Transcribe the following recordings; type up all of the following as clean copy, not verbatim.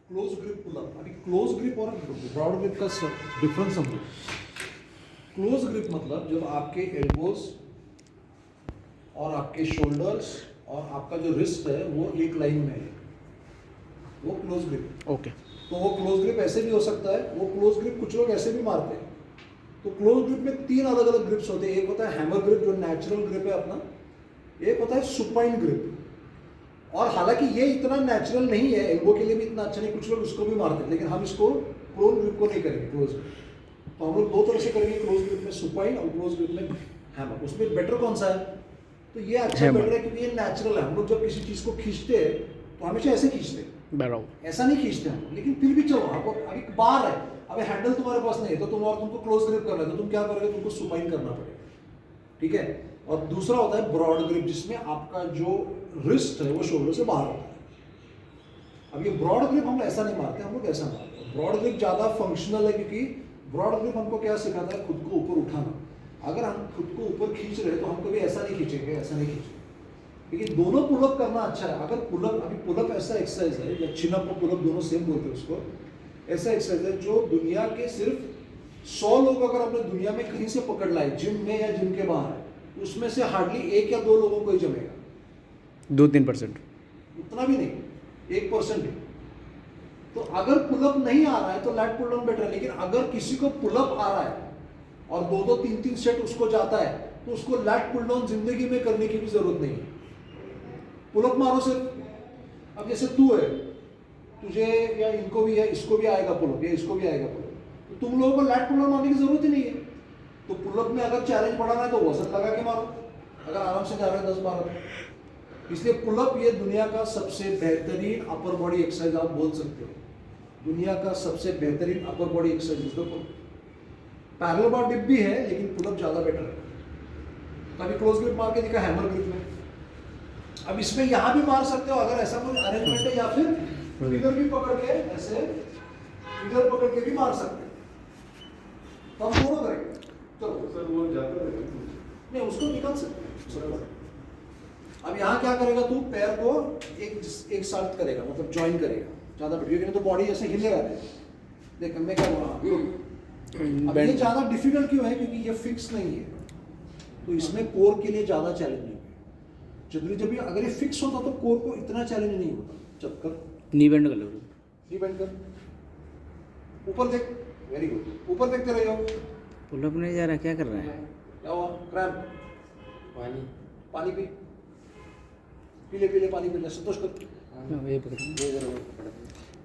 Close grip pull-up. अभी close grip और broad grip का डिफरेंस समझो. क्लोज ग्रिप मतलब जब आपके एल्बोज और आपके शोल्डर्स और आपका जो रिस्ट है वो एक लाइन में है, वो क्लोज ग्रिप. ओके. तो वो क्लोज ग्रिप ऐसे भी हो सकता है. वो क्लोज ग्रिप कुछ लोग ऐसे भी मारते हैं. तो क्लोज ग्रिप में 3 अलग अलग ग्रिप्स होते हैं. एक होता है हैमर ग्रिप जो नेचुरल ग्रिप है अपना. एक होता है सुपाइन ग्रिप. और हालांकि ये इतना नेचुरल नहीं है, एल्बो के लिए भी इतना अच्छा नहीं, कुछ लोग इसको भी मारते हैं, लेकिन हम इसको क्लोज ग्रिप को नहीं करेंगे. क्लोज तो हम लोग 2 तरह से करेंगे, क्लोज ग्रिप में सुपाइन और क्लोज ग्रिप में हैमर. उसमें बेटर कौन सा है? तो ये अच्छा बेटर है क्योंकि ये नेचुरल है. हम लोग जब किसी चीज को खींचते हैं तो हमेशा ऐसे खींचते हैं, बराबर. ऐसा नहीं खींचते हम. लेकिन फिर भी चलो, आपको अभी बार है, अभी हैंडल तुम्हारे पास नहीं है, तो तुमको क्लोज ग्रिप करना है, तो तुम क्या करोगे? तुमको सुपाइन करना पड़ेगा. ठीक है. और दूसरा होता है ब्रॉड ग्रिप, जिसमें आपका जो रिस्ट है वो शोल्डर से बाहर होता है. अब ये ब्रॉड ग्रिप हम ऐसा नहीं मारते, हम लोग ऐसा मारते हैं. ब्रॉड ग्रिप ज्यादा फंक्शनल है क्योंकि ब्रॉड ग्रिप हमको क्या सिखाता है? खुद को ऊपर उठाना. अगर हम खुद को ऊपर खींच रहे हैं तो हम कभी ऐसा नहीं खींचेंगे, ऐसा नहीं खींचेंगे. लेकिन दोनों पुलअप करना अच्छा है. अगर पुलअप, अभी पुलअप ऐसा एक्सरसाइज है, या चिन अप और पुलअप दोनों सेम बोलते हैं उसको, ऐसा एक्सरसाइज है जो दुनिया के सिर्फ 100 लोग अगर अपने दुनिया में कहीं से पकड़ लाए, जिम में या जिम के बाहर, उसमें से हार्डली 1 या 2 लोगों को ही जमेगा. 2-3%. उतना भी नहीं, 1% ही. तो अगर पुलअप नहीं आ रहा है तो लैट पुल डाउन बेटर है. लेकिन अगर किसी को पुलअप आ रहा है और 2-2, 3-3 सेट उसको जाता है, तो उसको लैट पुल डाउन जिंदगी में करने की भी जरूरत नहीं है. पुलअप मारो सिर्फ. अब जैसे तू है, तुझे या इनको भी है, इसको भी आएगा पुलअप, या इसको भी आएगा पुलअप, तो तुम लोगों को लैट पुल डाउन मारने की जरूरत ही नहीं है. तो पुलअप में अगर चैलेंज बढ़ाना है तो वजन लगा के मारो, अगर आराम से जा रहे हैं 10-12. इसलिए पुलअप ये दुनिया का सबसे बेहतरीन अपर बॉडी एक्सरसाइज आप बोल सकते हो. दुनिया का सबसे बेहतरीन upper body exercise is the pull-up. Parallel bar dip भी है, लेकिन पुलअप ज्यादा बेटर है. कभी क्लोज ग्रिप मार के दिखा हैमर ग्रिप में. अब इसमें यहाँ भी मार सकते हो अगर ऐसा कोई अरेंजमेंट है, या फिर फिगर भी पकड़ के ऐसे, फिगर पकड़ के भी मार सकते हैं. तो हम दोनों करेंगे. चलो सर वो जाता है नहीं, उसको निकाल सकते हैं. अब यहाँ क्या करेगा? तू पैर को एक साथ करेगा, मतलब ज्वाइन करेगा. ज्यादा बढ़िया नहीं तो बॉडी ऐसे हिले रहता है. देख मैं क्या बोल रहा हूँ. अब ये ज्यादा डिफिकल्ट क्यों है? क्योंकि ये फिक्स नहीं है, तो इसमें कोर के लिए ज्यादा चैलेंज नहीं है. जनरली जब ये अगर ये फिक्स होता तो कोर को इतना चैलेंज नहीं होता. चल कर, नी बेंड कर लो. नी बेंड कर, ऊपर देख. Very good. ऊपर देखते रहिए. पुलअप नहीं जा रहा, क्या कर रहा है? क्या हुआ? क्रैम्प. पानी पानी पी, पीले पीले पानी पी ले. संतोष कर.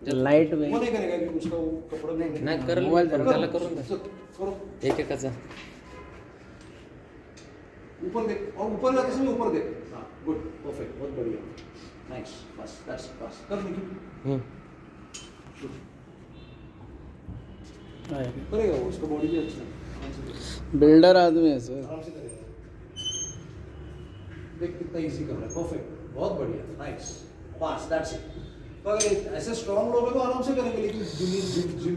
ये लाईट वो नाही करेगा की उसका वो कपड़ा नाही नाही करल. मोबाईल त्याला त्याला करून द्या. करो. एकेकाचा ऊपर देख, और ऊपर जाते समय ऊपर देख. हाँ गुड, परफेक्ट, बहुत बढ़िया, नाइस. बस दैट्स बस. कर निखिल. करेगा वो, उसका बॉडी भी अच्छा है. बिल्डर आदमी है सर. आराम से करेगा. देख कितना इजी कर रहा है. परफेक्ट, बहुत बढ़िया, नाइस. बस दैट्स इट. तो अगर ऐसे स्ट्रॉन्ग लोग हैं तो आराम से करेंगे. लेकिन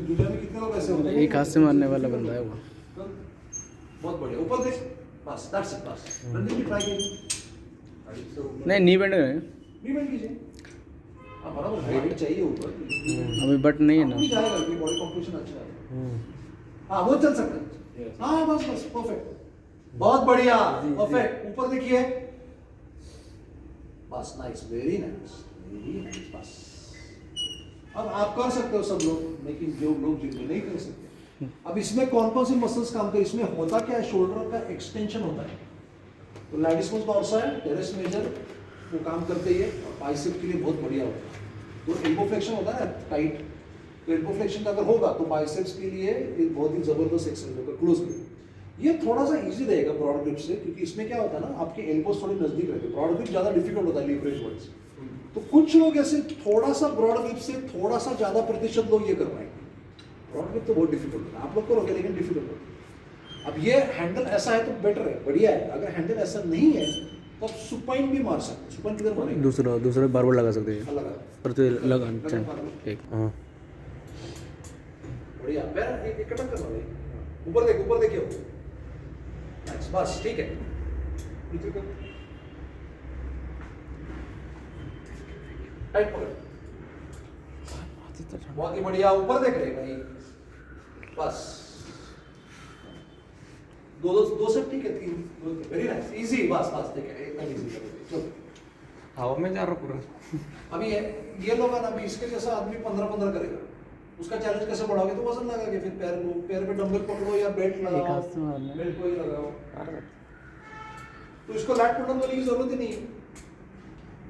दुनिया में कितने लोग ऐसे होते हैं? एक हाथ से मारने वाला बंदा है वो. बहुत बढ़िया. ऊपर देख. बस दैट्स इट. बस रणदीप भी ट्राई कीजिए. नहीं, नी बेंड करें. नहीं बेंड कीजिए. हाँ बराबर, हाइट चाहिए ऊपर. अभी बट नहीं है ना. अभी जाएगा कि बॉडी कंपोजिशन अच्छा है. हाँ वो चल सकता है. हाँ बस बस परफेक्ट, बहुत बढ़िया, परफेक्ट. ऊपर देखिए. बस nice, very nice, very nice. बस अब आप कर सकते हो सब लोग, लेकिन जो लोग जिनमें नहीं कर सकते. अब इसमें कौन कौन से मसल्स काम कर, इसमें होता क्या है? शोल्डर का एक्सटेंशन होता है. तो लैटिस डोर्सा है, टेरेस मेजर वो काम करते ही है, और बाइसेप के लिए बहुत बढ़िया होता है. तो एल्बो फ्लेक्शन होता है ना टाइट, तो एल्बो फ्लेक्शन अगर होगा तो बाइसेप्स के लिए एक बहुत ही जबरदस्त एक्सरसाइज होगा क्लोज ग्रिप. ये थोड़ा सा इजी रहेगा ब्रॉड ग्रिप से, क्योंकि इसमें क्या होता है ना, आपके एल्बोस थोड़े नजदीक रहते हैं. ब्रॉड ग्रिप ज्यादा डिफिकल्ट होता है लीवरेज वाइज. तो कुछ लोग ऐसे थोड़ा सा ब्रॉड ग्रिप से थोड़ा सा ज्यादा प्रतिशत लोग ये कर पाएंगे. ब्रॉड ग्रिप तो बहुत डिफिकल्ट होता है, आप लोग करोगे लेकिन डिफिकल्ट होता है. अब ये हैंडल ऐसा है तो बेटर है, बढ़िया है. अगर हैंडल ऐसा नहीं है तो आप सुपाइन भी मार सकते. सुपाइन किधर मारेंगे? दूसरा बार लगा सकते हैं. लगा पर तो लगा एक. हाँ बढ़िया. पैर एक इकट्ठा करना भाई. ऊपर देख, ऊपर देखिए. नाइस, बस ठीक है. नीचे कर, टाइट पकड़. बहुत ही बढ़िया, ऊपर देख रहे भाई, बस दो सेट ठीक है, तीन, वेरी नाइस, इजी, बस बस ठीक है, एकदम इजी करोगे, चलो। हवा में जा रहा पूरा। अभी ये लोग है ना, अभी इसके जैसा आदमी 15-15 करेगा, उसका चैलेंज कैसे बढ़ाओगे, तो वजन लगा के फिर पैर पे डंबल पकड़ो या बेल्ट लगाओ, बेल्ट को ही लगाओ, तो इसको लैट पुट डाउन करने की जरूरत ही नहीं है।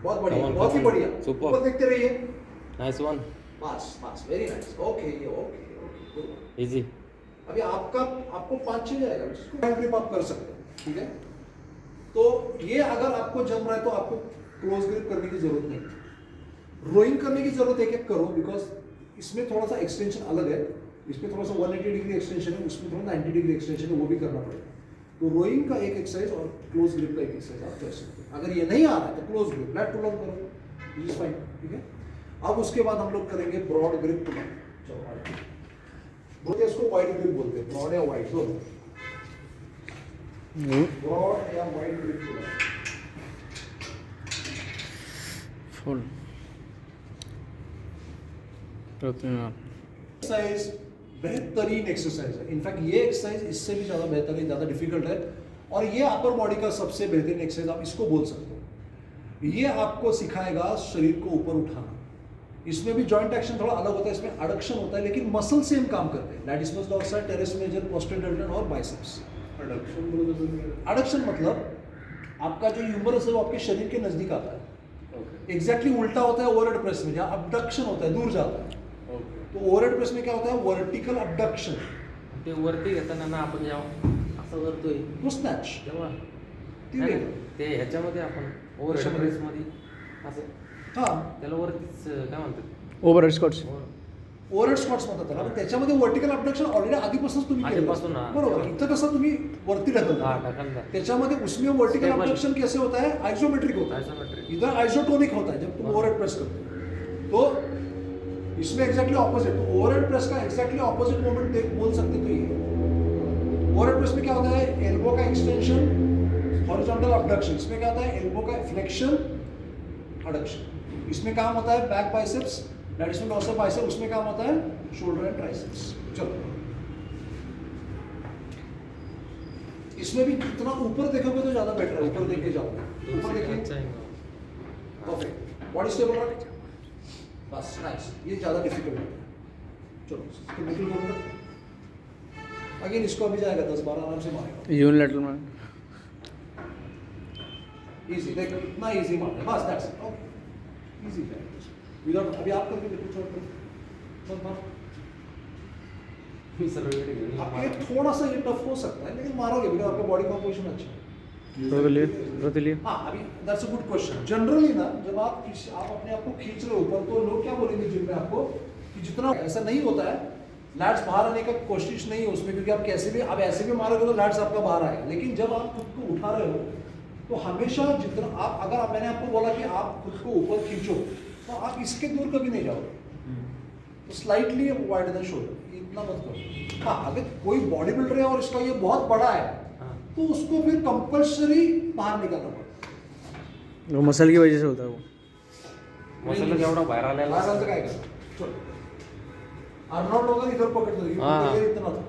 बहुत बढ़िया, बहुत ही बढ़िया, Super. ऊपर देखते रहिए, नाइस वन। बस बस, very nice, okay okay okay. Easy. अभी आपको 5-6 जाएगा, इसको हैंड ग्रिप आप कर सकते हैं, ठीक है। तो ये अगर आपको जम रहा है तो आपको क्लोज ग्रिप करने की जरूरत नहीं, रोइंग करने की जरूरत है कि करो, बिकॉज इसमें थोड़ा सा एक्सटेंशन अलग है, इसमें थोड़ा सा 180 डिग्री एक्सटेंशन है, उसमें थोड़ा 90 डिग्री एक्सटेंशन है, वो भी करना पड़ेगा। तो रोइंग का एक एक्सरसाइज और क्लोज ग्रिप का एक एक्सरसाइज आप कर सकते हैं। अगर ये नहीं आ रहा है तो close grip, lat pull on करो, इट इज फाइन, ठीक है। अब उसके बाद हम लोग करेंगे ब्रॉड ग्रिप पुल ऑन। चलो बोलते हैं इसको वाइड ग्रिप बोलते हैं, ब्रॉड या वाइड दोनों, ब्रॉड या wide grip pull on. Full exercise बेहतरीन एक्सरसाइज है, इनफैक्ट ये एक्सरसाइज इससे भी ज़्यादा बेहतरीन, ज़्यादा डिफिकल्ट है, और ये अपर बॉडी का सबसे बेहतरीन एक्सरसाइज आप इसको बोल सकते हो। ये आपको सिखाएगा शरीर को ऊपर उठाना। इसमें भी जॉइंट एक्शन थोड़ा अलग होता है, इसमें अडक्शन होता है, लेकिन मसल सेम काम करते हैं, lattice dorsal, teres major, posterior deltoid और बाइसेप्स। अडक्शन मतलब आपका जो ह्यूमरस है वो आपके शरीर के नजदीक आता है, एग्जैक्टली उल्टा होता है ओवरहेड प्रेस में, जहाँ अबडक्शन होता है, दूर जाता है। तो ओवरहेड प्रेस में क्या होता है, वर्टिकल अबडक्शन, ते वरती घेताना ना आपण जेव्हा असं करतोय तो स्नॅच, तेव्हा ती नाही, वेगळं. ते ह्याच्यामध्ये आपण ओव्हर कशामध्ये? प्रेस मध्ये असं हा, त्याला वरतीच काय म्हणतात ओव्हर स्कॉट्स. ओव्हरहेड स्क्वॉट्स म्हणतात त्याला, पण त्याच्यामध्ये वर्टिकल अबडक्शन ऑलरेडी आधीपासूनच तुम्ही केलेलं आधीपासून, असतं. हा. बरोबर, इथं कसं तुम्ही वरती हा ढकलता, ढकलता त्याच्यामध्ये उसमें वर्टिकल Stable. अबडक्शन कैसे होता है, आइसोमेट्रिक होता है, आइसोमेट्रिक इधर आइसोटोनिक होता है जब तुम ओवरहेड प्रेस करते हो, तो इसमें एग्जैक्टली ऑपोजिट, तो ओवरहेड प्रेस का एग्जैक्टली ऑपोजिट मूवमेंट देख बोल सकते तो ये ओवरहेड प्रेस में क्या होता है, एल्बो का एक्सटेंशन, हॉरिजॉन्टल अबडक्शन, इसमें क्या होता है, एल्बो का फ्लेक्शन, अडक्शन, इसमें काम होता है back biceps, lattice dorsal bicep, उसमें काम होता है शोल्डर एंड ट्राइसेप्स। चलो, इसमें भी जितना ऊपर देखोगे तो ज्यादा बेटर है, ऊपर देख के जाओगे, ऊपर देखिए, अच्छा आहे परफेक्ट, बॉडी स्टेबल रख, बस नाइस, ये ज्यादा डिफिकल्ट है। चलो इसको बिल्कुल करूँगा, अगेन इसको अभी जाएगा 10-12 आराम से मारेगा, यूनिलैटरल में इजी, देखो इतना इजी मारना है, बस दैट्स इट, ओके इजी है विदाउट, अभी आप करके देखो, छोड़ दो, बस मारो, मी सर्व वेळ घेऊन आपके लिए थोड़ा सा ये टफ हो सकता है, लेकिन मारोगे बिकॉज आपका बॉडी कॉम्पोजिशन अच्छा है। रोते लिए हाँ, अभी that's a good question. Generally ना जब आप अपने आप को खींच रहे हो ऊपर, तो लोग क्या बोलेंगे जिम में आपको कि जितना, ऐसा नहीं होता है, लैट्स बाहर आने का कोशिश नहीं है उसमें, क्योंकि आप कैसे भी, आप ऐसे भी मारोगे तो लैट्स आपका बाहर आएगा, लेकिन जब आप खुद को उठा रहे हो तो हमेशा जितना आप, अगर आप, मैंने आपको बोला कि आप खुद को ऊपर खींचो, तो आप इसके दूर कभी नहीं जाओगे, तो स्लाइटली वाइड द शोल्डर, इतना मत करो। हाँ, अगर कोई बॉडी बिल्डर है और इसका ये बहुत बड़ा है, तो उसको फिर कंपल्सरी बाहर निकलना पड़ता वो मसल की वजह से होता है वो. मसाला जेवढा बाहेर आलेला बाहर आलं तर असतो. काय करणार? चल. अर्नॉल्ड वगैरे इधर पकडतो, हाँ. वगैरे इतना था.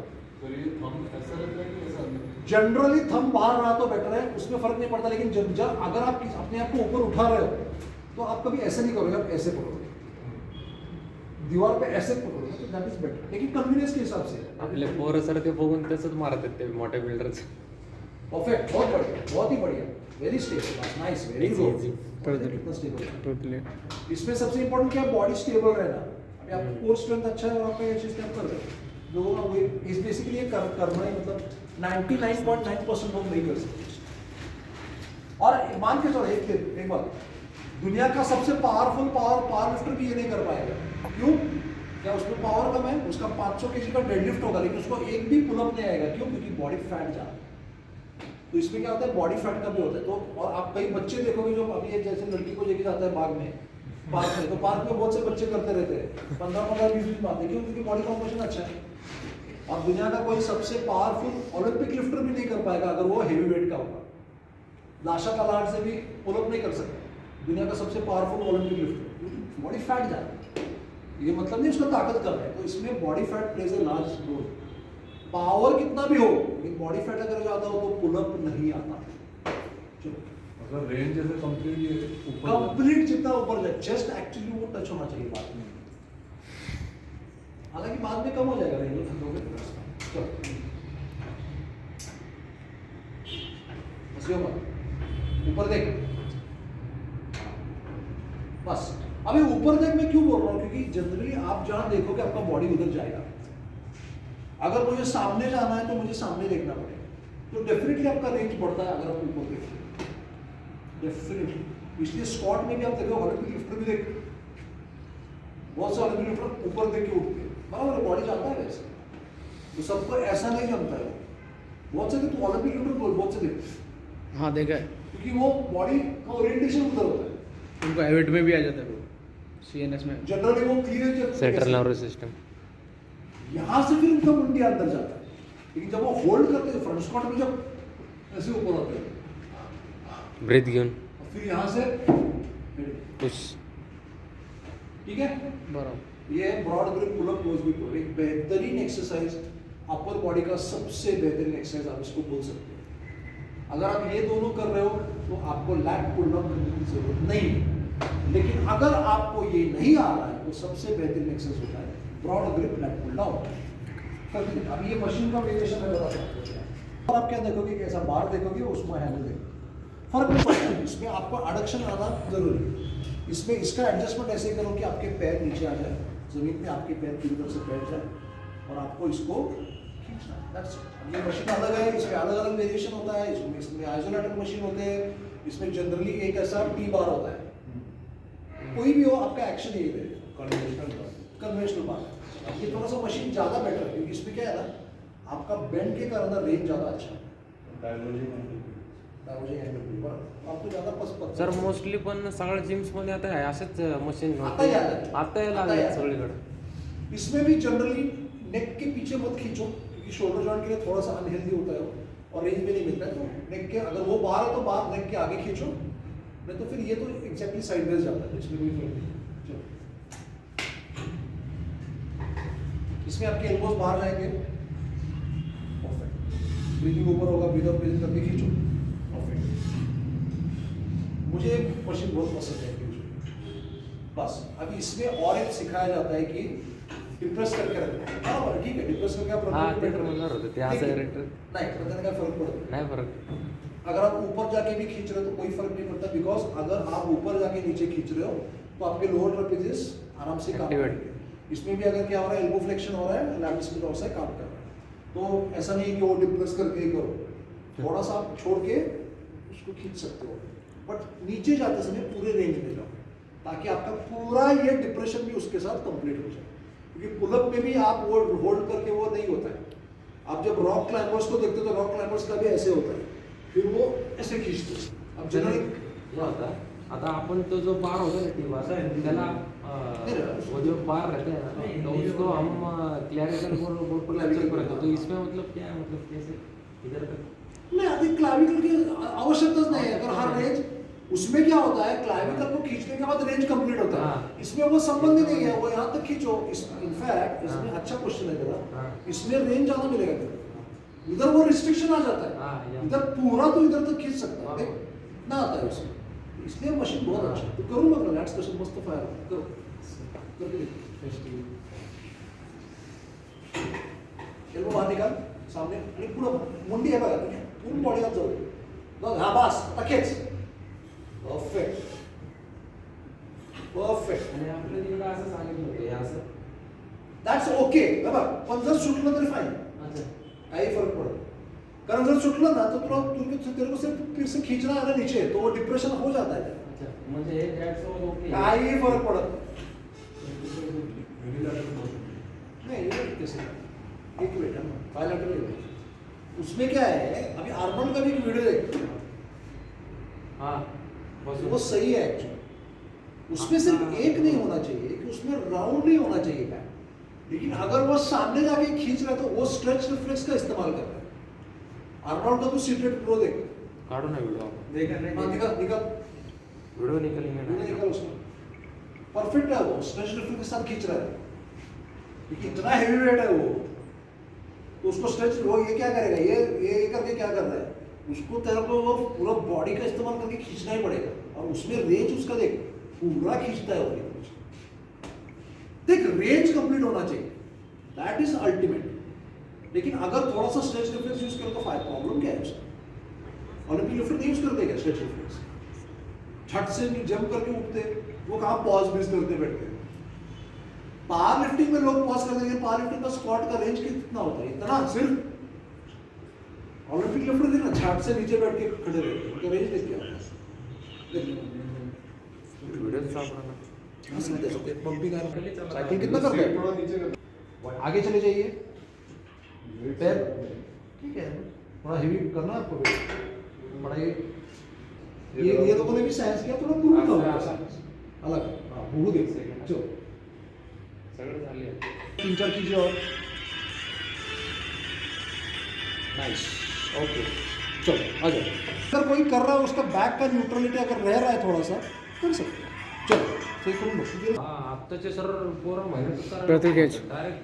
जनरली थंब बाहर रहा तो बेटर है, उसमें फर्क नहीं पड़ता, लेकिन जब अगर आप अपने आप को ऊपर उठा रहे हो तो आप कभी ऐसे नहीं करोगे, आप ऐसे पकड़ोगे, दीवार पे ऐसे पकड़ोगे, तो दैट इज बेटर, लेकिन कन्वीनियंस के हिसाब से। आपले पोरं सर ते बघून तसंच मारतात ते मोठ्या बिल्डरच. परफेक्ट, बहुत बढ़िया, बहुत ही बढ़िया, very stable, nice, very Easy, good. easy. कितना स्टेबल है। रोते लिए. इसमें सबसे इम्पोर्टेंट क्या है, बॉडी स्टेबल रहना। अभी आपका कोर स्ट्रेंथ अच्छा है और आपका ये चीज कर रहे हो, लोगों का वो इस बेसिकली ये करना ही, मतलब 99.9% लोग नहीं कर सकते। और मान के चलो एक बात, दुनिया का सबसे पावरफुल पावर लिफ्टर भी ये नहीं कर पाएगा। क्यों? क्या उसमें पावर कम है? उसका 500 kg का डेडलिफ्ट होगा, लेकिन उसको एक भी पुलअप नहीं आएगा। क्यों? क्योंकि बॉडी फैट ज्यादा है। तो इसमें क्या होता है, बॉडी फैट का भी होता है। तो और आप कई बच्चे देखोगे जो अभी ये जैसे लड़की को लेके जाता है बाग में, पार्क में, तो पार्क में बहुत से बच्चे करते रहते हैं 15-15, 20-20 मारते। क्यों? क्योंकि बॉडी कॉम्पोजिशन अच्छा है। और दुनिया का कोई सबसे पावरफुल ओलंपिक लिफ्टर भी नहीं कर पाएगा अगर वो हेवी वेट का होगा। लाशा कलाट से भी पुलअप नहीं कर सकता दुनिया का सबसे powerful Olympic lifter, body fat ज्यादा है। ये मतलब नहीं उसका ताकत कम है, तो इसमें body fat plays a large role. Power कितना भी हो लेकिन बॉडी फैट अगर ज्यादा हो तो पुलअप नहीं आता। चलो मतलब रेंज जैसे कंप्लीट ऊपर कंप्लीट जितना ऊपर जाए, चेस्ट एक्चुअली वो टच होना चाहिए बाद में, हालांकि बाद में कम हो जाएगा रेंज ठंडोगे। चलो बस ये होगा, ऊपर देख, बस। अभी ऊपर देख मैं क्यों बोल रहा हूँ, क्योंकि जनरली आप जहां देखोगे आपका बॉडी उधर जाएगा। अगर मुझे सामने जाना है तो मुझे सामने देखना पड़ेगा, तो डेफिनेटली आपका रेंज बढ़ता है अगर आप ऊपर देखते, डेफिनेटली। इसलिए स्क्वाट में भी आप देखो, ओलंपिक लिफ्टर भी देख, बहुत से ओलंपिक लिफ्टर ऊपर देख के उठते हैं, बराबर बॉडी जाता है वैसे, तो सबको ऐसा नहीं जमता है। बहुत से तो ओलंपिक लिफ्टर बोल, बहुत से देखते, हाँ देखा है, क्योंकि वो बॉडी का ओरिएंटेशन उधर होता है। उनको एविट में भी आ जाता है वो, CNS में जनरली वो क्लियर सेंट्रल नर्वस सिस्टम। यहाँ से फिर उनका मुंडी अंदर जाता है, लेकिन जब वो होल्ड करते हैं फ्रंट स्क्वाट में, जब ऐसे ऊपर होते हैं, ब्रीथ घेऊन और फिर यहाँ से पुश। ठीक है, बराबर। ये broad grip pull-up close grip pull-up, एक बेहतरीन एक्सरसाइज, अपर बॉडी का सबसे बेहतरीन एक्सरसाइज आप इसको बोल सकते हैं। अगर आप ये दोनों कर रहे हो तो आपको लैट पुलअप करने की जरूरत नहीं है, लेकिन अगर आपको ये नहीं आ रहा है तो सबसे बेहतरीन एक्सरसाइज होता है broad grip lat pull down. अब ये मशीन का वेरिएशन है, और आप क्या देखोगे कि ऐसा बार देखोगे, उसमें हैंडल देखोगे, फर्क नहीं पड़ता है। इसमें आपको एडक्शन आना जरूरी है। इसमें इसका एडजस्टमेंट ऐसे करो कि आपके पैर नीचे आ जाए, जमीन पे आपके पैर पूरी तरह से बैठ जाए और आपको इसको खींचना है। That's it। ये मशीन अलग है, इसमें अलग अलग वेरिएशन होता है, इसमें आइसोलेटेड मशीन होते हैं, इसमें जनरली एक ऐसा टी बार होता है, कोई भी हो आपका एक्शन यही रहेगा, कन्वेंशनल बार है। अब ये थोड़ा सा मशीन ज़्यादा बेटर है, क्योंकि इसमें क्या है ना, आपका बेंड के कारण ना रेंज ज़्यादा अच्छा है, आपको ज़्यादा पसंद। सर मोस्टली पण सगळ्या जिम्स मध्ये आता आहे असेच मशीन आता यायला आता यायला आता लागले यायला. सगळीकडे। इसमें भी जनरली नेक के पीछे मत खींचो, क्योंकि शोल्डर जॉइंट के लिए थोड़ा सा अनहेल्दी होता है वो, और रेंज में नहीं मिलता है। तो नेक के अगर वो बाहर है तो बाहर नेक के आगे खींचो, नहीं तो फिर ये तो एग्जैक्टली साइडवेज जाता है, इसमें कोई फर्क नहीं। चलो, इसमें आपके एल्बोज बाहर जाएंगे, परफेक्ट, ब्रीदिंग ऊपर होगा, ब्रीद अप ब्रीद करके खींचो, परफेक्ट। मुझे मशीन बहुत पसंद है बस। अभी इसमें और एक सिखाया जाता है कि डिप्रेस करके रखना, बराबर, ठीक है, डिप्रेस करके आप हाँ रखो, ते better तर है। म्हणणार होते ते ठीक असं है। डायरेक्टर नहीं पता का फर्क पड़ता नाही फरक। है। अगर आप ऊपर जाके भी खींच रहे हो तो कोई फर्क नहीं पड़ता, बिकॉज अगर आप ऊपर जाके नीचे खींच रहे हो तो आपके लोअर ट्रेपेजिस आराम से काम Activate. करेंगे। इसमें भी अगर क्या हो रहा है, एल्बो फ्लेक्शन हो रहा है, लैटिस मीडियस से काम कर रहा है, तो ऐसा नहीं है कि वो डिप्रेस करके ही करो, थोड़ा सा आप छोड़ के उसको खींच सकते हो, बट नीचे जाते समय पूरे रेंज में जाओ, ताकि आपका पूरा ये डिप्रेशन भी उसके साथ कंप्लीट हो जाए। क्योंकि पुलअप में भी आप वो होल्ड करके वो नहीं होता है। आप जब रॉक क्लाइंबर्स को देखते हो तो रॉक क्लाइंबर्स का भी ऐसे होता है, फिर वो ऐसे खींचते हैं। अब जनरली क्या होता आता अपन तो जो बार होता है टी बार त्याला वो जो बार रहता है ना, तो उसको हम क्लैरिकल बोर्ड पर लेक्चर करते हैं। तो इसमें मतलब क्या है, मतलब कैसे इधर तक नहीं, अधिक क्लाविकल की आवश्यकता नहीं है। अगर हर रेंज उसमें क्या होता है, क्लाविकल को खींचने के बाद रेंज कंप्लीट होता है, हाँ। इसमें वो संबंध ही नहीं है, वो यहाँ तक खींचो। इनफैक्ट इसमें अच्छा क्वेश्चन है मेरा, हाँ। इसमें रेंज ज्यादा मिलेगा तेरे, इधर वो रिस्ट्रिक्शन आ जाता हाँ, है, या। इधर पूरा तो इधर तक खींच सकता है, हाँ। देख ना आता है उसमें, इसलिए मशीन बहुत अच्छा है। तो करूँ मैं लैट्स क्वेश्चन मस्त फायर करो करके देखो। एल्बो बाहर निकाल सामने आणि पुढं मुंडी आहे बघा, तुझी पूर्ण बॉडीला जाऊ दे, हा बस आता खेच, परफेक्ट परफेक्ट, आणि आपल्या तिकडे असं सांगितलं होतं हे असं दॅट्स ओके बघा। पण जर सुटलं तरी फाईन, अच्छा काही फरक पडत, कारण जर सुटलं ना तो तुला तेरे को सिर्फ फिर से खींचना है ना नीचे, तो वो डिप्रेशन हो जाता है, अच्छा म्हणजे हे दॅट्स ऑल ओके काही फरक पडत नहीं। ये कैसे एक मिनट है ना, बायलैटरल उसमें क्या है, अभी आर्मोल्ड का भी एक वीडियो देखो, हाँ बस वो सही है एक्चुअली। उसमें सिर्फ एक नहीं होना चाहिए कि उसमें राउंड नहीं होना चाहिए पैर, लेकिन अगर वो सामने जाके खींच रहा है तो वो स्ट्रेच रिफ्लेक्स का इस्तेमाल कर रहा है। आर्नोल्ड का तो सीक्रेट प्रो देख, काढू ना व्हिडिओ आपण हाँ, निकाल निकाल व्हिडिओ निकलेंगे वीडियो ना निकाल उसमें, परफेक्ट है वो, स्ट्रेच रिफिल के साथ खींच रहा है, लेकिन इतना हैवी वेट है वो, तो उसको स्ट्रेच, वो ये क्या करेगा, ये करके क्या कर रहा है, उसको तेरे को वो पूरा बॉडी का इस्तेमाल करके खींचना ही पड़ेगा, और उसमें रेंज उसका देख पूरा खींचता है वो, देख रेंज कंप्लीट होना चाहिए, दैट इज अल्टीमेट। लेकिन अगर थोड़ा सा स्ट्रेच रिफ्लेक्स यूज करो तो प्रॉब्लम क्या है उसका? ओलंपिक लिफ्टर नहीं यूज करते क्या स्ट्रेच रिफ्लेक्स? छट से जंप करके उठते, वो कहाँ पॉज मिस करते बैठते। पावर लिफ्टिंग में लोग पॉज करते हैं, पावर लिफ्टिंग का स्क्वाट का रेंज कितना होता है? इतना सिर्फ। ओलंपिक लिफ्टर देखना छाट से नीचे बैठ के खड़े रहते हैं, उनका रेंज देख क्या होता है? वीडियो साफ रखना। साइकिल कितना करते हैं? थोड़ा नीचे कर। आगे चले जाइए, पैर ठीक है, थोड़ा हेवी करना है आपको, बड़ा ये लोगों ने भी साइंस किया, थोड़ा पूरा अलग, हाँ पूरा देख सकते चलो सगळं झाले 3-4 कीजिए और नाइस, ओके चलो आ जाओ। अगर कोई कर रहा है उसका बैक का न्यूट्रलिटी अगर रह रहा है थोड़ा सा कर सकते हैं, चलो तो करून बघतो। हा आत्ताचे सर पोरं मेहनत प्रत्येक ह्याची. डायरेक्ट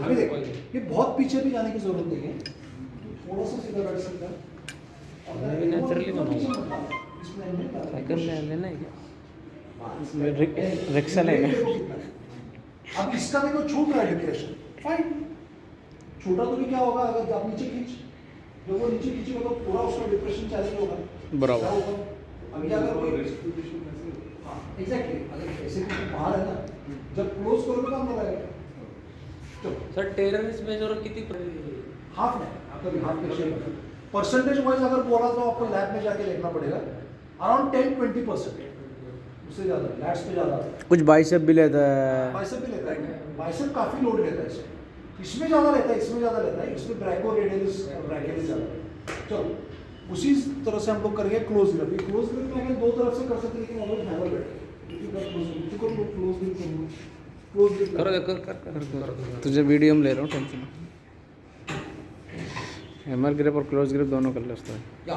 अभी देख, ये बहुत पीछे भी जाने की जरूरत नहीं है, थोड़ा सा सीधा बैठ सकता है। ये naturally बनाऊंगा. साइकिल में आले नहीं इसमें रिक्शा लेंगे। अब इसका देखो छूट रहा है डिप्रेशन, फाइन, छोटा तो भी क्या होगा अगर आप नीचे खींच, जब वो नीचे खींचेगा तो पूरा उसका डिप्रेशन चैलेंज होगा। बराबर. क्या होगा? अभी अगर कोई हाँ एग्जैक्टली, अगर ऐसे कुछ बाहर है ना, जब क्लोज करोगे तो काम लगाएगा। चलो सर टेररिस्ट मेजर किती हाफ में आपका भी हाफ में परसेंटेज वाइज अगर बोला तो आपको लैब में जाके देखना पड़ेगा, अराउंड 10-20%, उससे ज़्यादा लैब्स पे ज़्यादा आता है। कुछ बाइसेप भी लेता है. बाइसेप भी लेता है, बाइसेप काफ़ी लोड लेता है इसमें ज़्यादा लेता है, इसमें ज़्यादा लेता है, इसमें ब्रैको रेडियस ब्रैकेलिस ज़्यादा है। चलो उसी तरह से हम लोग करेंगे क्लोज ग्रिप। क्लोज ग्रिप में अगर दो तरफ से कर सकते हैं, लेकिन हम लोग हैमर बैठे क्लोज ग्रिप कर तुझे वीडियो में ले रहा हूँ, टेंशन. हैमर ग्रिप और क्लोज ग्रिप दोनों कर लेता है. या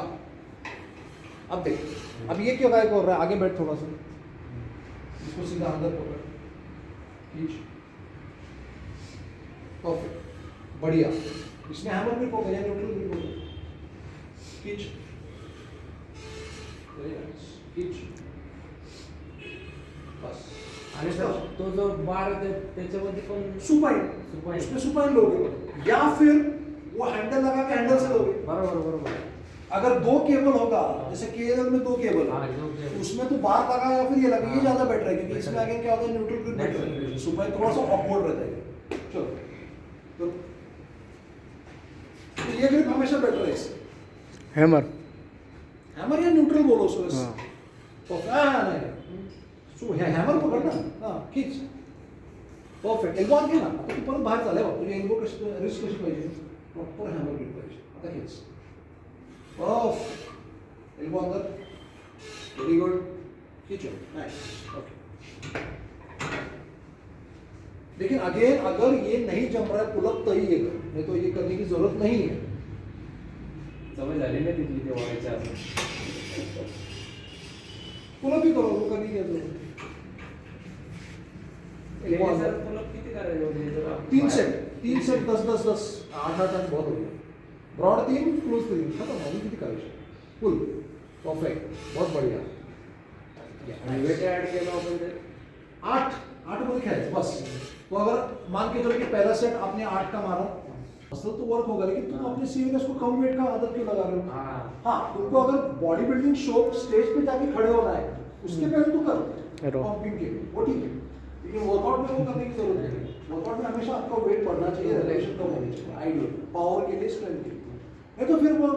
अब देख, अब ये क्यों गायब हो रहा है, आगे बैठ थोड़ा सा, इसको सीधा अंदर पकड़, खींच, परफेक्ट, बढ़िया। इसमें हैमर ग्रिप होगा या न्यूट्रल ग्रिप होगा, खींच, खींच, बस। आणि सर तो जो बार त्याच्यामध्ये पण सुपाइन, सुपाइन. उसमें सुपाइन लोगे या फिर वो हैंडल लगा के हैंडल से लोगे। बरोबर बरोबर. अगर दो केबल होगा, जैसे केएल में 2 केबल हाँ, है, दो केबल. उसमें तो बार लगा या फिर ये लगा, ये हाँ, ज्यादा बेटर है, क्योंकि better इसमें है. आगे क्या होता है न्यूट्रल ग्रिप बेटर है, Natural. सुपाइन थोड़ा सा ऑकवर्ड रहता है। चलो तो ये ग्रिप हमेशा बेटर है इससे। हैमर. हैमर या न्यूट्रल बोलो उसको बस। हाँ. तो नहीं सो हैमर पकड़ ना, हाँ खींच, परफेक्ट। एल्बो आत घे ना, आता तू परत बाहेर चालय बघ, तुझी एल्बो कशी रिस्ट कशी पाहिजे, प्रॉपर हैमर ग्रिप पाहिजे। आता खींच, परफेक्ट, एल्बो अंदर, वेरी गुड, खींचो, नाइस, ओके। लेकिन अगेन अगर ये नहीं जम रहा है पुलअप तरी ये कर, नहीं तो ये करने की जरूरत नहीं है। सवय झाली नाही तिथली ते वाढायच्या असं. पुलअप ही करो, वो करने की जरूरत नहीं। एल्बो सर अंदर, तुला किती करायचे होते जर आपण 3 सेट 10-10 8 बहुत हो गया। ब्रॉड 3 क्लोज 3 खत्म, अभी किती करायचे, फुल, परफेक्ट, बहुत बढ़िया। आणि वेट ऍड केलं आपण ते 8 मध्ये खेळायचं बस। तो अगर मान के चलो कि पहला सेट आपने 8 का मारा, असल तो वर्क होगा, लेकिन तुम अपने सीएनएस को कम वेट का आदत क्यों लगा रहे हो? हाँ, तुमको अगर बॉडी बिल्डिंग शो स्टेज पे जाके खड़े होना है, उसके पहले तू कर पंपिंग के लिए, वो ठीक है, लेकिन वर्कआउट में वो करने की जरूरत नहीं है। वर्कआउट में हमेशा आपका वेट बढ़ना चाहिए, रिलेशन कम होनी चाहिए, आइडियल पावर के लिए, स्ट्रेंथ के लिए। नहीं तो फिर वो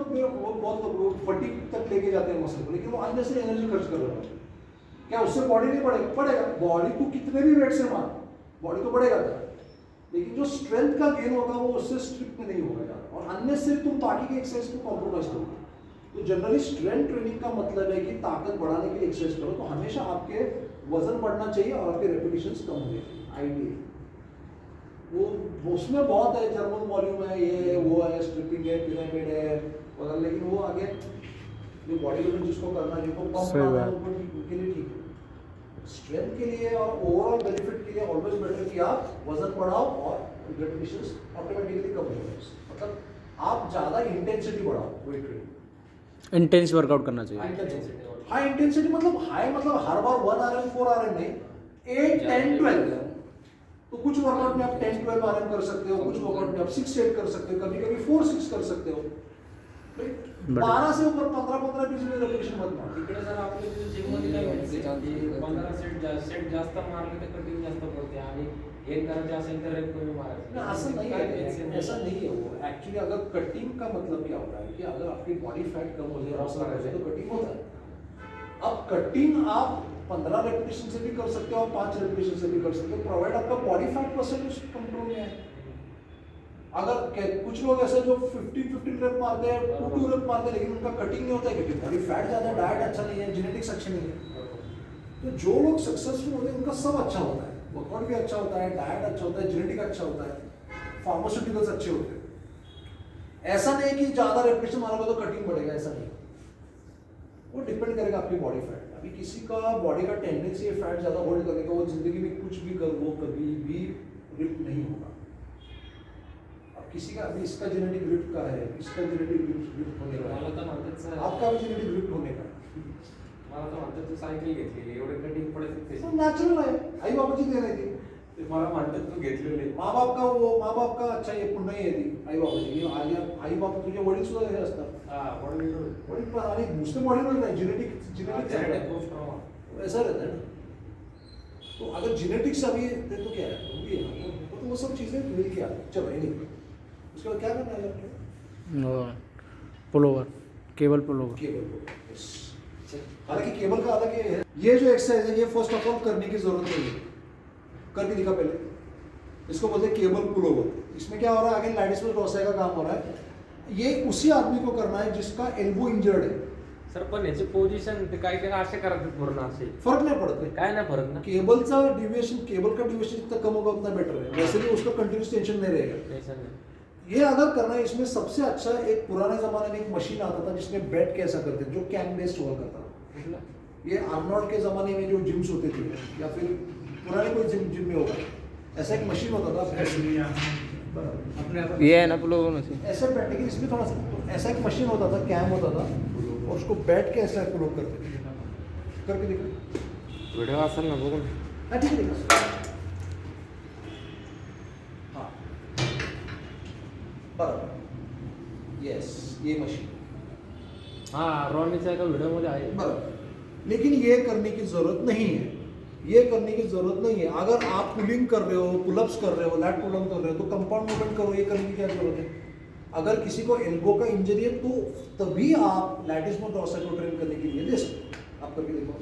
बहुत लोग फटीग तक लेके जाते हैं मसल को, लेकिन वो अंदर से एनर्जी खर्च कर रहे हो, क्या उससे बॉडी नहीं बढ़ेगा? बॉडी को कितने भी वेट से मार, बॉडी तो बढ़ेगा, लेकिन जो स्ट्रेंथ का गेन होगा वो उससे स्ट्रिक्ट में नहीं होगा ज़्यादा, और अननेसेसरी तुम बाकी के एक्सरसाइज को कॉम्प्रोमाइज करोगे। तो जनरली स्ट्रेंथ ट्रेनिंग का मतलब है कि ताकत बढ़ाने के लिए एक्सरसाइज करो, तो हमेशा आपके वजन बढ़ना चाहिए और आपके रेपिटेशंस कम होंगे, आइडियल। वो उसमें बहुत है, जर्मन वॉल्यूम है, ये वो है, स्ट्रिपिंग है, पिरामिड है वगैरह, लेकिन वो आगे जो बॉडी बिल्डिंग जिसको करना है, जिसको पंप करना है, उनके लिए ठीक है। स्ट्रेंथ के लिए और ओवरऑल बेनिफिट के लिए ऑलवेज बेटर कि आप वजन बढ़ाओ और रेपिटेशंस ऑटोमेटिकली कम हो जाए, मतलब आप ज्यादा इंटेंसिटी बढ़ाओ वेट ट्रेनिंग। इंटेंस वर्कआउट करना चाहिए। हाई इंटेंसिटी मतलब हाई मतलब हर बार 1 RM 4 RM नहीं, 8 10 12। तो कुछ वर्कआउट में आप 10 12 RM कर सकते हो, कुछ वर्कआउट में आप 6 8 कर सकते हो, कभी कभी 4 6 कर सकते हो। 12 से ऊपर 15 15 20 में रेपिटेशन मत मारो। इकडे जर आपल्या जिम मध्ये काय होतं की 15 सेट जास्त मारले तर कटिंग जास्त पडते आणि एक करायचे असेल तर रेप कमी मारायचं. ना, असं नहीं है, ऐसा नहीं है वो एक्चुअली। अगर कटिंग का मतलब क्या होता है कि अगर आपकी बॉडी फैट कम हो जाए तो कटिंग होता है। अब कटिंग आप 15 रेपिटेशन से भी कर सकते हो और 5 रेपिटेशन से भी कर सकते हो, प्रोवाइड आपका बॉडी फैट परसेंटेज कंट्रोल में है। अगर कुछ लोग ऐसे जो 15 रेप मारते हैं, 2 रेप मारते हैं, लेकिन उनका कटिंग नहीं होता है क्योंकि बॉडी फैट ज्यादा है, डाइट अच्छा नहीं है, जेनेटिक्स अच्छे नहीं है। तो जो लोग सक्सेसफुल होते हैं उनका सब अच्छा होता है, वर्कआउट भी अच्छा होता है, डाइट अच्छा होता है, जेनेटिक अच्छा होता है, फार्मास्यूटिकल्स अच्छे होते हैं। ऐसा नहीं कि ज्यादा रेपिटेशन मारोगे तो कटिंग बढ़ेगा, ऐसा नहीं। वो डिपेंड करेगा आपकी बॉडी फैट। अभी किसी का बॉडी का टेंडेंसी है फैट ज्यादा होल्ड करने का, वो जिंदगी में कुछ भी कर वो कभी भी रिप नहीं होगा। अब किसी का अभी इसका जेनेटिक रिप का है, इसका जेनेटिक रिप होने का मला है, तर म्हणतात सर, आपका भी जेनेटिक रिप होने का है। मला तर म्हणतात तू सायकल घेतलेली एवढे कटिंग पडत तो नाही. नेचुरल है, आई बाबाची देण आहे ती। ते मला म्हणतात तू घेतलेली. माँ बाप का अच्छा ये पुण्य आहे ती आई बाबाची। आई बाप तुझे वडील सुद्धा हे असतात, हा बॉडी वडील पण आणि नुसते बॉडीवर नाही, जेनेटिक ऐसा रहता है ना। तो अगर जेनेटिक्स अभी तो क्या है, वो भी है, तो वो सब चीजें मिल के आती। चलो एनीवे, उसके बाद क्या करना है आपको? Pullover, cable pullover. केबल को, हालांकि केबल का अलग है। ये जो एक्सरसाइज है ये फर्स्ट ऑफ ऑल करने की जरूरत नहीं है, करके दिखा पहले। इसको बोलते हैं केबल पुलोवर। इसमें क्या हो रहा है, आगे लैटिस डॉर्साई का काम हो रहा है। ये उसी आदमी को करना है जिसका एल्बो इंजर्ड है। सर पण याची पोझिशन ते काही काही असे करतात पूर्ण असे, फर्क नहीं पड़ता काय नाही फरक ना. केबल का डिविएशन जितना कम होगा उतना बेटर है, वैसे भी उसका कंटिन्यूस टेंशन नहीं रहेगा। ऐसा नाही. ये अगर करना है, इसमें सबसे अच्छा एक पुराने जमाने में एक मशीन आता था जिसमें बेड कैसा करते थे, जो कैम बेस्ड हुआ करता था। कुठलं? ये आर्नोल्ड के जमाने में जो जिम्स होते थे, या फिर पुराने कोई जिम में होगा, ऐसा एक मशीन होता था। ये है ना पुलोवर मशीन। ऐसे बैठ, लेकिन इसमें थोड़ा सा तो ऐसा एक मशीन होता था, कैम होता था, और उसको बैठ के ऐसा पुल करते थे। करके देखो, व्हिडिओ असेल ना बघून. हाँ ठीक है देखो। हाँ बराबर, यस ये मशीन हा रॉनीच्या एका व्हिडिओ मध्ये आहे. बराबर। लेकिन ये करने की जरूरत नहीं है, ये करने की जरूरत नहीं है। अगर आप पुलिंग कर रहे हो, पुलअप्स कर रहे हो, लैट पुल डाउन कर रहे हो, तो कंपाउंड मूवमेंट करो, ये करने की क्या जरूरत है? अगर किसी को एल्बो का इंजरी है तो तभी आप लैटिस डॉर्साई को ट्रेन करने के लिए दे सकते हो। आप करके देखो,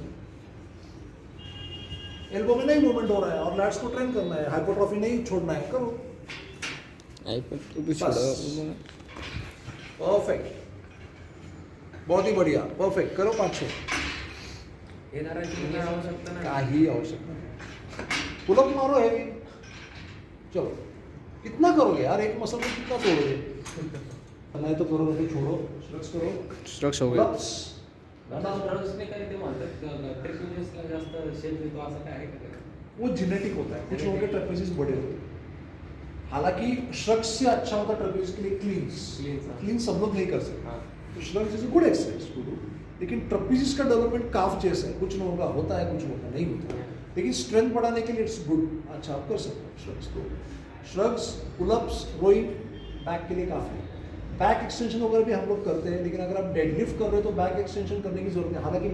एल्बो में नहीं मूवमेंट हो रहा है और लैट्स को ट्रेन करना है, हाइपोट्रोफी नहीं छोड़ना है, करो। परफेक्ट, बहुत ही बढ़िया, परफेक्ट, करो 5-6। हे करायची काही आवश्यकता नाही. काही आवश्यकता नहीं। पुलअप मारो हैवी, चलो कितना करोगे यार, एक मसल में कितना तोड़ोगे? करना है तो करो, नहीं तो छोड़ो, स्ट्रक्स करो, स्ट्रक्स हो गए। पुलअप्स। ड्रग्सने काही ते म्हणतात ट्रेपिजियसला जास्त शेप येतो असं काय आहे का? वो जेनेटिक होता है, कुछ लोगों के ट्रेपेजिस बड़े होते हैं। हालांकि श्रग्स से अच्छा होता है ट्रेपेजिस के लिए क्लींस। Cleans, हाँ। क्लींस सब लोग नहीं कर सकते, हाँ. तो shrugs is a good exercise to do. लेकिन ट्रेपेजिस का डेवलपमेंट काफ जैसा है, कुछ लोगों का होता है, कुछ लोगों का नहीं होता है। लेकिन स्ट्रेंथ बढ़ाने के लिए इट्स गुड, अच्छा आप कर सकते हो श्रग्स। तो श्रग्स, पुलअप्स, रोइंग बैक के लिए काफ़ी है। बैक एक्सटेंशन वगैरह भी हम लोग करते हैं, लेकिन अगर आप डेडलिफ्ट कर रहे हो तो बैक एक्सटेंशन करने की जरूरत है। हालांकि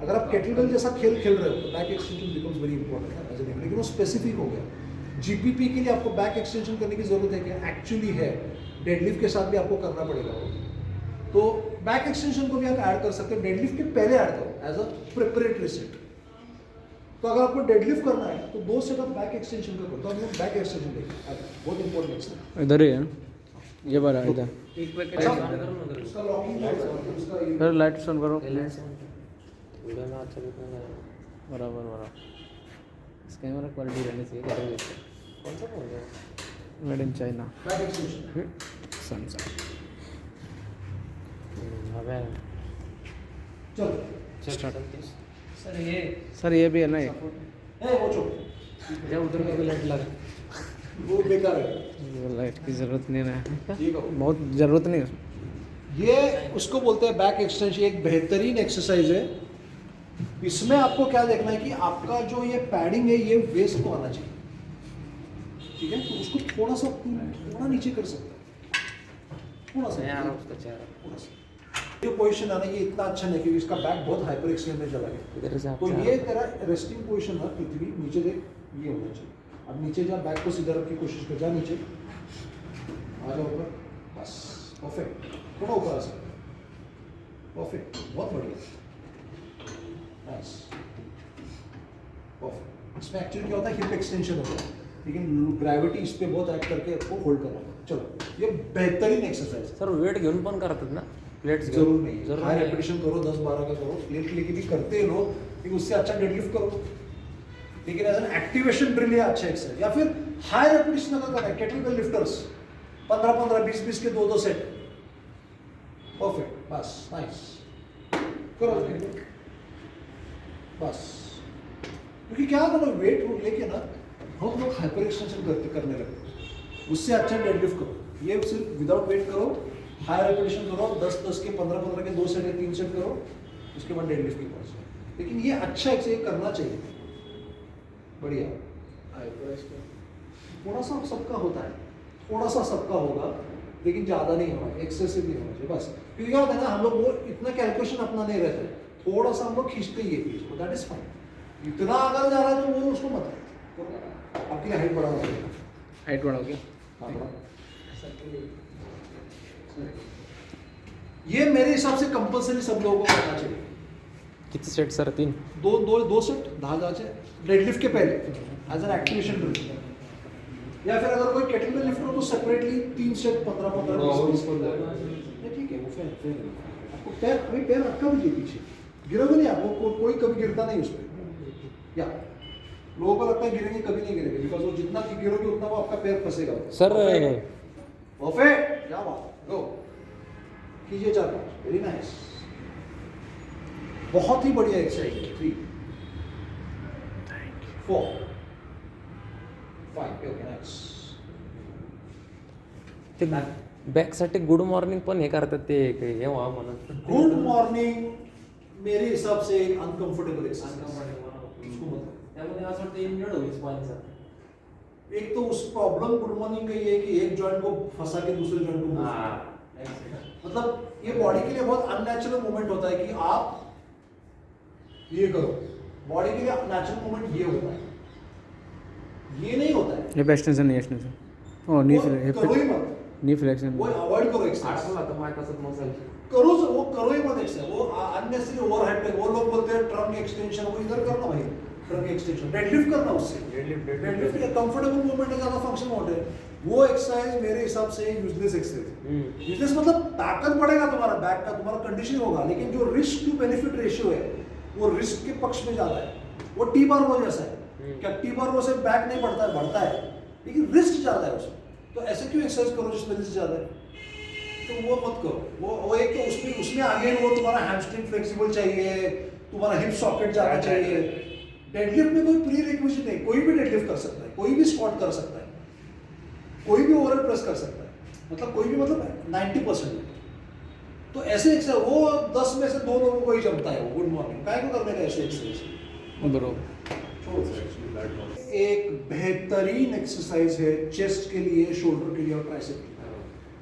अगर आप केटलबेल जैसा खेल खेल रहे हो तो back extension becomes very important है एज लेकिन वो स्पेसिफिक हो गया। जीपीपी के लिए आपको बैक एक्सटेंशन करने की जरूरत है क्या? एक्चुअली है, डेडलिफ्ट के साथ भी आपको करना पड़ेगा वो। तो बैक एक्सटेंशन को भी आप ऐड कर सकते हो, डेडलिफ्ट के पहले ऐड करो एज अ प्रिपरेटरी सेट। तो अगर आपको डेडलिफ्ट करना है तो 2 सेट ऑफ बैक एक्सटेंशन का करो। तो हम लोग बैक एक्सटेंशन देखें, बहुत इंपॉर्टेंट एक्सरसाइज। इधर ही है ना, ये बार है इधर। एक पैकेट अच्छा, ऑन करून नगर उसका लॉकिंग उसका ये- फिर लाइट ऑन करो। व्हिडिओ ना अच्छा दिखना है. बराबर बराबर। इस कैमरा क्वालिटी रहनी चाहिए घर में। कौन सा फोन है? Made in China. Back extension. Samsung. हवे चलो Start. सर ये भी है ना ये वो छोड़ जब उधर का भी लाइट लगा वो बेकार है वो लाइट की ज़रूरत नहीं है ये करो बहुत ज़रूरत नहीं है ये उसको बोलते हैं बैक एक्सटेंशन एक बेहतरीन एक्सरसाइज है इसमें आपको क्या देखना है कि आपका जो ये पैडिंग है ये वेस्ट को आना चाहिए ठीक है तो उसको थोड़ा नीचे कर सकते हैं थोड़ा सा यार उसका चेहरा थोड़ा सा ये पोजीशन आना ये इतना अच्छा नहीं क्योंकि इसका बैक बहुत हाइपर एक्सटेंड में चला गया इधर से आप तो चेहरा- ये तेरा रेस्टिंग पोजीशन है पृथ्वी नीचे देख ये होना चाहिए अब नीचे जा बैक को सीधा रख की कोशिश कर जा नीचे आ जाओ ऊपर बस परफेक्ट थोड़ा ऊपर आ सकते परफेक्ट बहुत बढ़िया नाइस परफेक्ट इसमें एक्चुअली क्या होता है हिप एक्सटेंशन होता है लेकिन ग्रेविटी इस पे बहुत एक्ट करके आपको होल्ड करना होगा चलो ये बेहतरीन एक्सरसाइज है सर वेट घेऊन पण करतात ना प्लेट्स जरूर नहीं जरूर हाई नहीं. रेपिटेशन करो 10-12 का करो प्लेट लेके भी करते हैं लोग लेकिन उससे अच्छा डेडलिफ्ट करो लेकिन एज एन एक्टिवेशन ड्रिल है अच्छा एक्सरसाइज या फिर हाई रेपिटेशन अगर करना है केटलबेल लिफ्टर्स 15-15 20-20 के 2-2 सेट परफेक्ट बस नाइस करो बस क्योंकि क्या करो वेट लेके ना बहुत लोग हाइपर एक्सटेंशन करने लगते उससे अच्छा डेडलिफ्ट करो ये सिर्फ विदाउट वेट करो हाई रेपिटेशन करो 10-10 के 15-15 के 2 सेट या 3 सेट करो उसके बाद डेडलिफ्ट की पहुंच लेकिन ये अच्छा एक्सरसाइज करना चाहिए बढ़िया थोड़ा सा सबका होता है थोड़ा सा सबका होगा लेकिन ज़्यादा नहीं होना एक्सेसिव नहीं होना चाहिए बस क्योंकि क्या होता है ना हम लोग वो इतना कैलकुलेशन अपना नहीं रहता है थोड़ा सा हम लोग खींचते ही है पीछे दैट इज फाइन इतना अगर जा रहा है तो वो उसको मत आपके लिए हाइट बढ़ाना पड़ेगा हाइट बढ़ाओगे हाँ, बढ़ाओ। ये मेरे हिसाब से कंपलसरी सब लोगों को करना चाहिए किती सेट सर 3 दो सेट 10 जांचे डेडलिफ्ट के पहले एज एन एक्टिवेशन ड्रिल या फिर अगर कोई केटलबेल लिफ्ट हो तो सेपरेटली 3 सेट 15-15 ठीक है वो फिर आपको पैर अभी पैर रखा भी पीछे गिरोगे नहीं आपको कोई कभी गिरता नहीं उस पर या लोगों को लगता है गिरेंगे कभी नहीं गिरेंगे बिकॉज वो जितना गिरोगे उतना वो आपका पैर फंसेगा सर परफेक्ट क्या बात गो कीजिए 4-5 वेरी नाइस बहुत ही बढ़िया एक्सरसाइज है 3 4 5 ओके नाइस ते बॅकसाठी गुड मॉर्निंग पण हे करतात ते हेव्हा म्हणून गुड मॉर्निंग मेरे हिसाब से एक अनकंफर्टेबल एक्सरसाइज उसको मतलब त्यामध्ये असं वाटतं इंजर्ड होईल स्पाइनचा एक तो उस प्रॉब्लम गुड मॉर्निंग का ये है कि एक जॉइंट को फंसा के दूसरे जॉइंट को move हाँ करना। मतलब ये बॉडी के लिए बहुत अननेचुरल मूवमेंट होता है कि आप ये करो बॉडी के लिए नेचुरल मूवमेंट ये होता है ये नहीं होता है हिप एक्सटेंशन नहीं एक्सटेंशन ओ नी वो करो ही मत नी फ्लेक्शन वो अवॉइड करो एक्सरसाइज आठवला तर माझ्या कसं मसाल करो वो करो ही मत एक्सरसाइज वो अननेसेसरी ओवरहेड पे वो लोग बोलते हैं ट्रंक एक्सटेंशन वो इधर करना भाई ट्रंक एक्सटेंशन डेडलिफ्ट करना उससे डेडलिफ्ट कंफर्टेबल मूवमेंट है ज्यादा फंक्शन होते हैं वो एक्सरसाइज मेरे हिसाब से यूजलेस एक्सरसाइज यूजलेस मतलब ताकत बढ़ेगा तुम्हारा बैक का तुम्हारा कंडीशनिंग होगा लेकिन जो रिस्क टू बेनिफिट रेशियो है वो रिस्क के पक्ष में ज्यादा है वो टी बार वो जैसा है क्या टी बार वो से बैक नहीं बढ़ता है लेकिन रिस्क ज्यादा है उसमें तो ऐसे क्यों एक्सरसाइज करो जिसमें रिस्क ज्यादा है तो वो मत करो वो एक तो उसमें आगे वो तुम्हारा हैमस्ट्रिंग फ्लेक्सिबल चाहिए तुम्हारा हिप सॉकेट ज्यादा चाहिए डेडलिफ्ट में कोई प्री रिक्विजिट नहीं कोई भी डेडलिफ्ट कर सकता है कोई भी स्क्वाट कर सकता है कोई भी ओवरहेड प्रेस कर सकता है मतलब कोई भी मतलब 90% तो ऐसे एक्सरसाइज वो 10 में से 2 लोगों को ही जमता है वो गुड मॉर्निंग काय को करने का ऐसे एक्सरसाइज बरोबर एक बेहतरीन एक्सरसाइज है चेस्ट के लिए शोल्डर के लिए और ट्राइसेप के लिए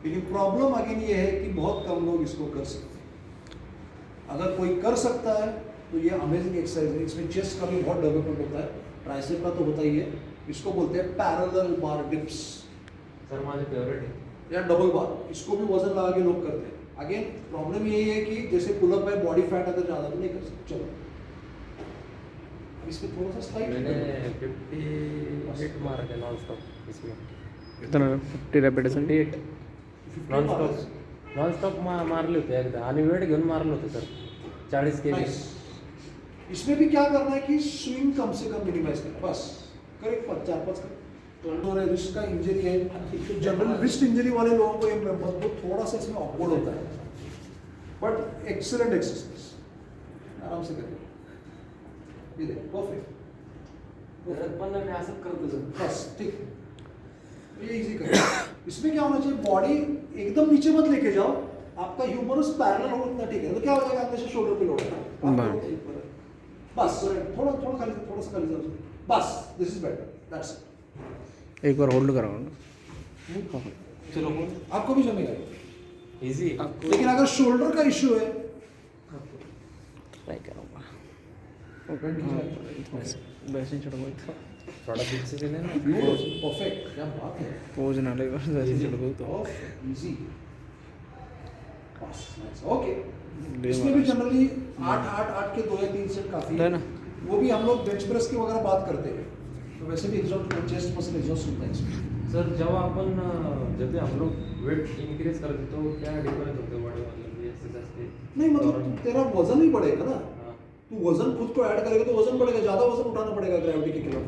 लेकिन प्रॉब्लम अगेन ये है कि बहुत कम लोग इसको कर सकते हैं अगर कोई कर सकता है तो ये अमेजिंग एक्सरसाइज है इसमें चेस्ट का भी बहुत डेवलपमेंट होता है ट्राइसेप का तो होता ही है इसको बोलते हैं पैरेलल बार डिप्स सर माझे फेवरेट आहे या डबल बार इसको भी वजन लगा के लोग करते हैं अगेन प्रॉब्लम यही है कि जैसे पुलअप है बॉडी फैट अगर ज़्यादा तो नहीं कर सकते चलो इसमें थोड़ा सा मैंने स्लाइड 50 हिट मारा है नॉन स्टॉप इसमें कितना 50 रेपिटेशन नॉन स्टॉप मारले होते एकदा आणि वेट घेऊन मारलं होतं सर 40 के Nice. इसमें भी क्या करना है कि स्विंग कम से कम मिनिमाइज करना बस करेक्ट 4-5 कर रिस्ट का इंजरी है तो जनरल रिस्ट इंजरी वाले लोगों को ये बहुत थोड़ा सा इसमें ऑकवर्ड होता है बट एक्सीलेंट एक्सरसाइज आराम से करें ये देखो परफेक्ट गरज पण नाही असंच करतो सर. बस ठीक ये इजी करो. इसमें क्या होना चाहिए, बॉडी एकदम नीचे मत लेके जाओ, आपका ह्यूमरस पैरेलल हो उतना ठीक है. तो क्या हो जाएगा, अंदर से शोल्डर पे लोड है. बस थोड़ा थोड़ा खाली, थोड़ा सा खाली जाओ. बस this is better, that's it. एक बार होल्ड कराओ ना. चलो आपको भी जमेगा, इजी. लेकिन अगर शोल्डर का इश्यू है ट्राई करूँगा. वैसे चढ़ो थोड़ा बीच से चले ना. परफेक्ट, क्या बात है. पोज ना लगे बस वैसे चढ़ो तो इजी. बस ओके. इसमें भी जनरली 8 के 2 या 3 सेट काफी है ना. वो भी हम लोग बेंच प्रेस की वगैरह बात करते हैं, तो वैसे भी एग्जॉस्ट चेस्ट मसल एग्जॉस्ट होता है इसमें. सर जेव्हा आपण जब भी हम लोग वेट इंक्रीज करते तो क्या डिफरेंस होते बॉडी मतलब ये एक्सरसाइज के. नहीं मतलब तेरा वजन ही बढ़ेगा ना, हाँ. तू वजन खुद को ऐड करेगा तो वजन बढ़ेगा, ज्यादा वजन उठाना पड़ेगा ग्रेविटी के खिलाफ.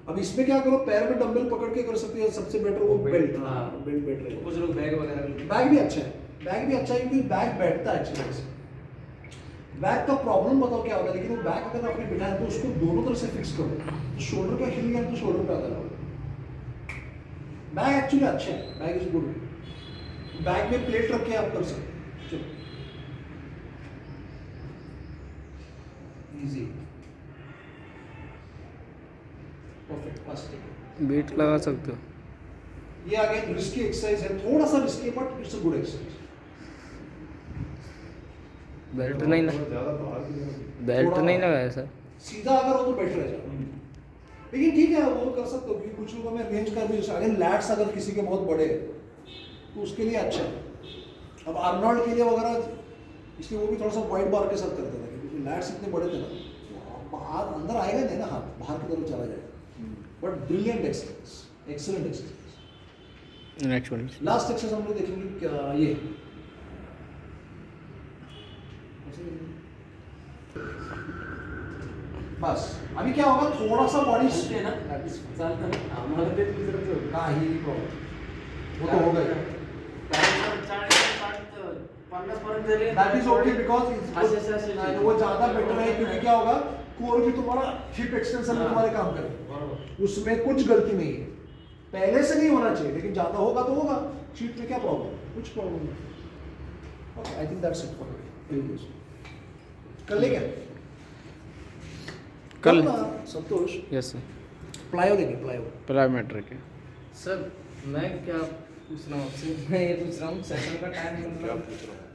अब इसमें क्या करो, पैर में डंबल पकड़ के कर सकते हैं, सबसे बेटर वो बेल्ट. हाँ. Belt better. कुछ लोग बैग वगैरह. बैग भी अच्छा है, बैग भी अच्छा है क्योंकि बैग बैठता है एक्चुअली से. बैक का प्रॉब्लम बताओ क्या होगा, लेकिन वो बैक अगर आपने बिठाया तो उसको दोनों तरफ से फिक्स करो, तो शोल्डर का हिल गया तो शोल्डर पे आता है. बैग एक्चुअली अच्छा है, बैग इज गुड. बैग में प्लेट रख के आप कर सकते हो. चलो इजी परफेक्ट. बस ठीक है. बीट लगा सकते हो. ये आगे रिस्की एक्सरसाइज है, थोड़ा सा risky but it's a good exercise. Belt नहीं लगा, ज़्यादा बाहर की तरफ. बेल्ट थोड़ा नहीं लगाया सर. सीधा अगर हो तो बेटर है ज्यादा. लेकिन ठीक है वो कर सकते हो, क्योंकि कुछ लोगों में रेंज का भी अगर लैट्स अगर किसी के बहुत बड़े हैं तो उसके लिए अच्छा है. अब आर्नोल्ड के लिए वगैरह इसलिए वो भी थोड़ा सा वाइड बार के साथ करते थे, क्योंकि लैट्स इतने बड़े थे ना, तो बाहर अंदर आएगा नहीं ना, हाथ बाहर की तरफ चला जाएगा. But brilliant exercise, excellent exercise. Actually last exercise हम लोग देखेंगे क्या, ये बस. अभी क्या होगा, थोड़ा सा बॉडी चालते ना चालतं ना आम्हाला ते विचारायचं होतं. काही प्रॉब्लेम वो तो होगा ही. कारण 40-50 पर्यंत जरी दैट इज ओके बिकॉज असे वो ज्यादा बेटर है, क्योंकि क्या होगा, कोर भी तुम्हारा हिप एक्सटेंशन में तुम्हारे काम करेगा, बरोबर. उसमें कुछ गलती नहीं है. पहले से नहीं होना चाहिए, लेकिन ज्यादा होगा तो होगा. शीट में क्या प्रॉब्लम, कुछ प्रॉब्लम नहीं. Okay I think that's it for कर ले क्या कल ना, संतोष. Yes sir. प्लायो लेंगे, प्लायो. पैरामेट्रिक है. सर मैं क्या पूछ रहा हूँ आपसे, मैं ये पूछ रहा हूँ सेशन का टाइम क्या मतलब पूछ रहा हूँ.